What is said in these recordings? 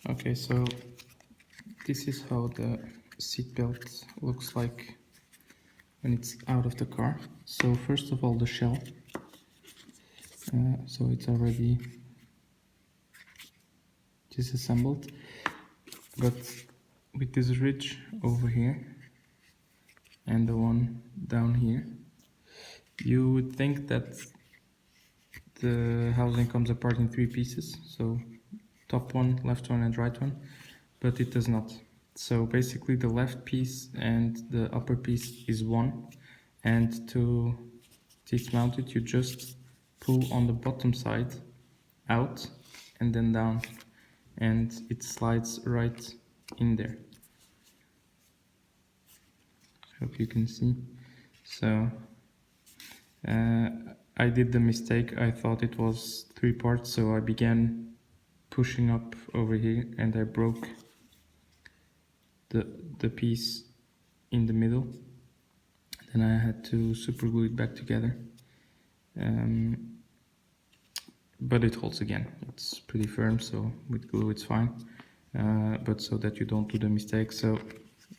Okay, so this is how the seatbelt looks like when it's out of the car. So first of all, the shell. So it's already disassembled, but with this ridge over here and the one down here, you would think that the housing comes apart in three pieces, so top one, left one and right one, but it does not. So basically the left piece and the upper piece is one, and to dismount it you just pull on the bottom side out and then down, and it slides right in there. Hope you can see. So I did the mistake. I thought it was three parts, so I began pushing up over here and I broke the piece in the middle. Then I had to super glue it back together. But it holds again. It's pretty firm, so with glue it's fine. But so that you don't do the mistake. So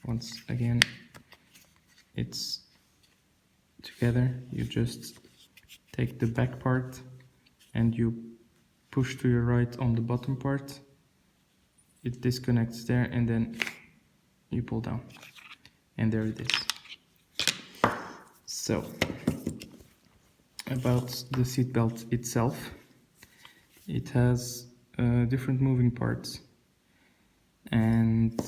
once again it's together, you just take the back part and you push to your right on the bottom part. It disconnects there and then you pull down, and there it is. So about the seatbelt itself, it has different moving parts, and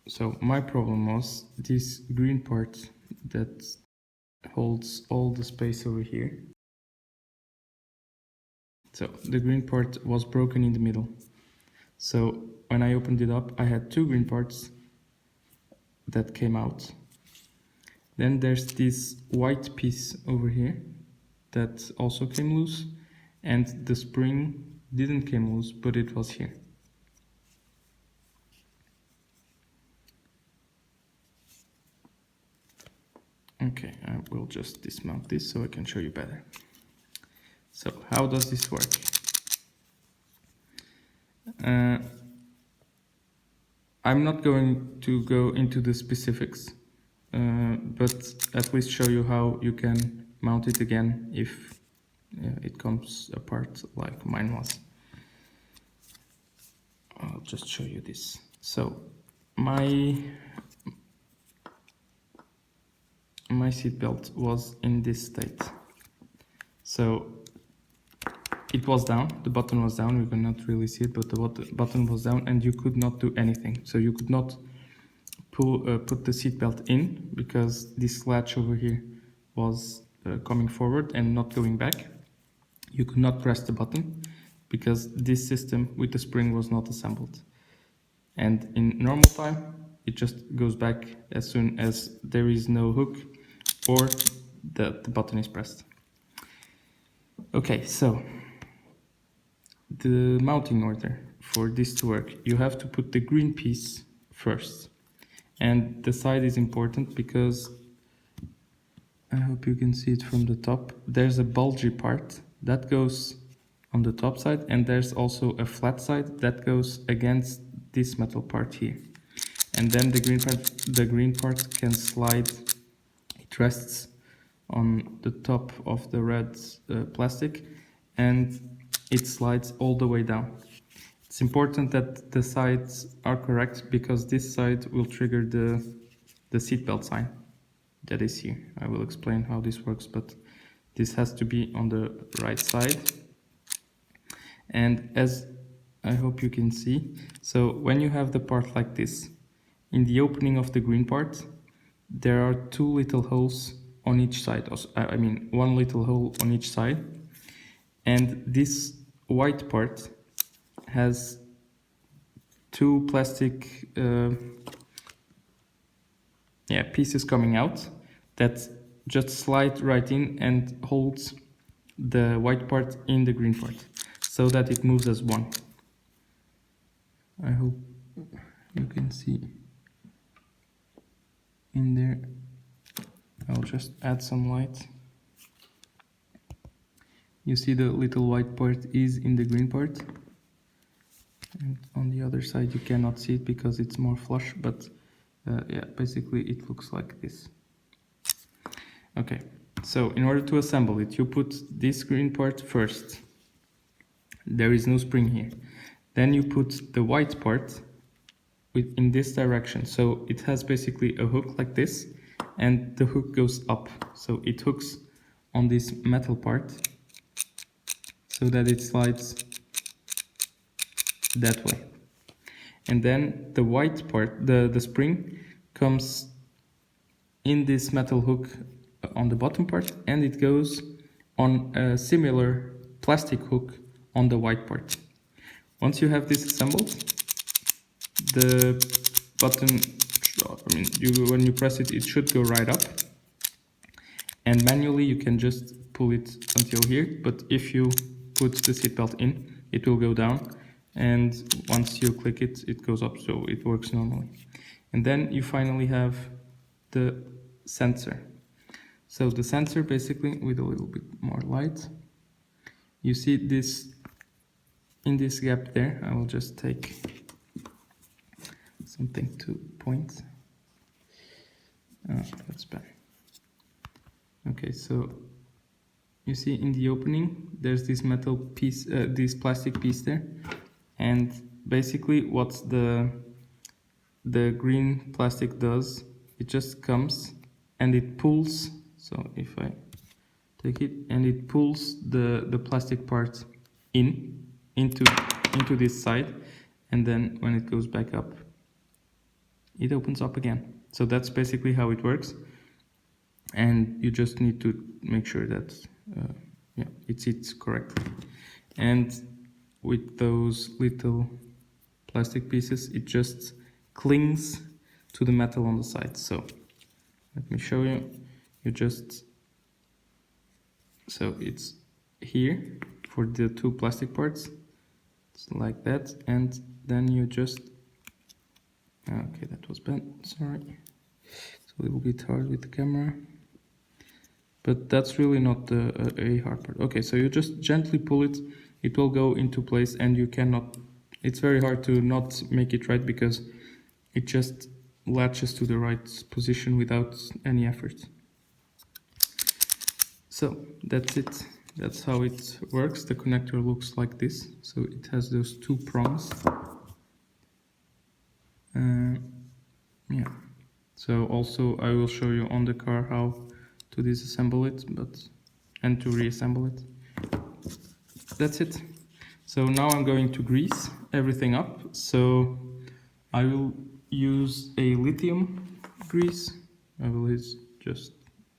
so my problem was this green part that holds all the space over here. So the green part was broken in the middle. So when I opened it up, I had two green parts that came out. Then there's this white piece over here that also came loose, and the spring didn't came loose, but it was here. Okay, I will just dismount this so I can show you better. So how does this work? I'm not going to go into the specifics, but at least show you how you can mount it again if it comes apart like mine was. I'll just show you this. So my seatbelt was in this state. So it was down, the button was down, you cannot really see it, but the button was down and you could not do anything. So you could not put the seatbelt in because this latch over here was coming forward and not going back. You could not press the button because this system with the spring was not assembled. And in normal time, it just goes back as soon as there is no hook or the button is pressed. Okay, so the mounting order for this to work, you have to put the green piece first. And the side is important because, I hope you can see it from the top, there's a bulgy part that goes on the top side, and there's also a flat side that goes against this metal part here. And then the green part can slide. It rests on the top of the red plastic, and it slides all the way down. It's important that the sides are correct because this side will trigger the seatbelt sign that is here. I will explain how this works, but this has to be on the right side. And as I hope you can see, so when you have the part like this, in the opening of the green part, there are two little holes on each side. I mean, one little hole on each side. And this white part has two plastic pieces coming out that just slide right in and holds the white part in the green part so that it moves as one. I hope you can see in there. I'll just add some light. You see the little white part is in the green part, And on the other side you cannot see it because it's more flush, but yeah, basically it looks like this. Okay, so in order to assemble it, you put this green part first. There is no spring here. Then you put the white part in this direction. So it has basically a hook like this, and the hook goes up. So it hooks on this metal part so that it slides that way. And then the white part, the spring, comes in this metal hook on the bottom part, and it goes on a similar plastic hook on the white part. Once you have this assembled, the button, I mean, when you press it, it should go right up. And manually you can just pull it until here, but if you put the seatbelt in, it will go down, and once you click it, it goes up, so it works normally. And then you finally have the sensor. So the sensor, basically, with a little bit more light, you see this in this gap there. I will just take something to point. Oh, that's bad. Okay, so you see in the opening there's this metal piece, this plastic piece there, and basically what the green plastic does, it just comes and it pulls. So if I take it, and it pulls the plastic part into this side, and then when it goes back up, it opens up again. So that's basically how it works, and you just need to make sure that yeah, it sits correctly. And with those little plastic pieces, it just clings to the metal on the side. So let me show you. You just, so it's here for the two plastic parts, it's like that, and then you just, okay, that was bad, sorry, it's a little bit hard with the camera, but that's really not a hard part. Okay, so you just gently pull it, it will go into place, and you cannot, it's very hard to not make it right because it just latches to the right position without any effort. So that's it. That's how it works. The connector looks like this. So it has those two prongs. Yeah. So also I will show you on the car how to disassemble it, and to reassemble it. That's it. So now I'm going to grease everything up. So I will use a lithium grease. I will use just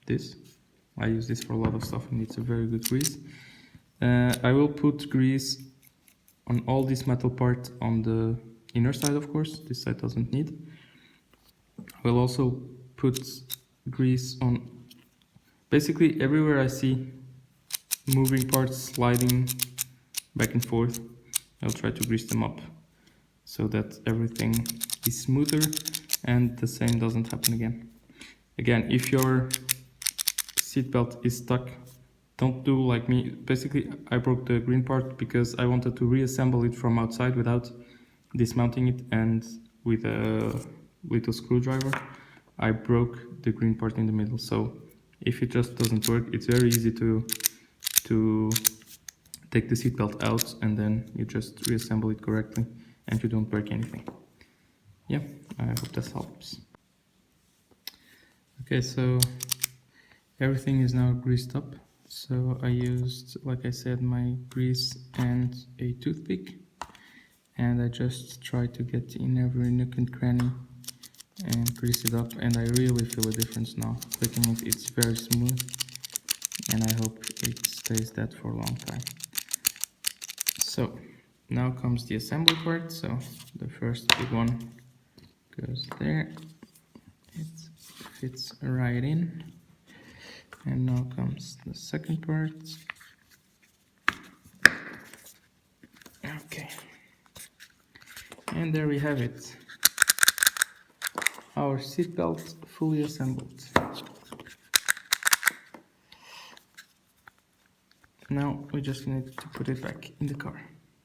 this. I use this for a lot of stuff, and it's a very good grease. I will put grease on all this metal part on the inner side, of course. This side doesn't need. I will also put grease on basically everywhere I see moving parts sliding back and forth. I'll try to grease them up so that everything is smoother and the same doesn't happen again. Again, if your seatbelt is stuck, don't do like me. Basically, I broke the green part because I wanted to reassemble it from outside without dismounting it, and with a little screwdriver I broke the green part in the middle. So if it just doesn't work, it's very easy to take the seatbelt out, and then you just reassemble it correctly and you don't break anything. Yeah, I hope this helps. Okay, so everything is now greased up. So I used, like I said, my grease and a toothpick, and I just try to get in every nook and cranny and grease it up, and I really feel a difference now. Clicking it, it's very smooth, and I hope it stays that for a long time. So now comes the assembly part. So the first big one goes there, it fits right in, and now comes the second part. Okay, and there we have it, our seatbelt fully assembled. Now we just need to put it back in the car.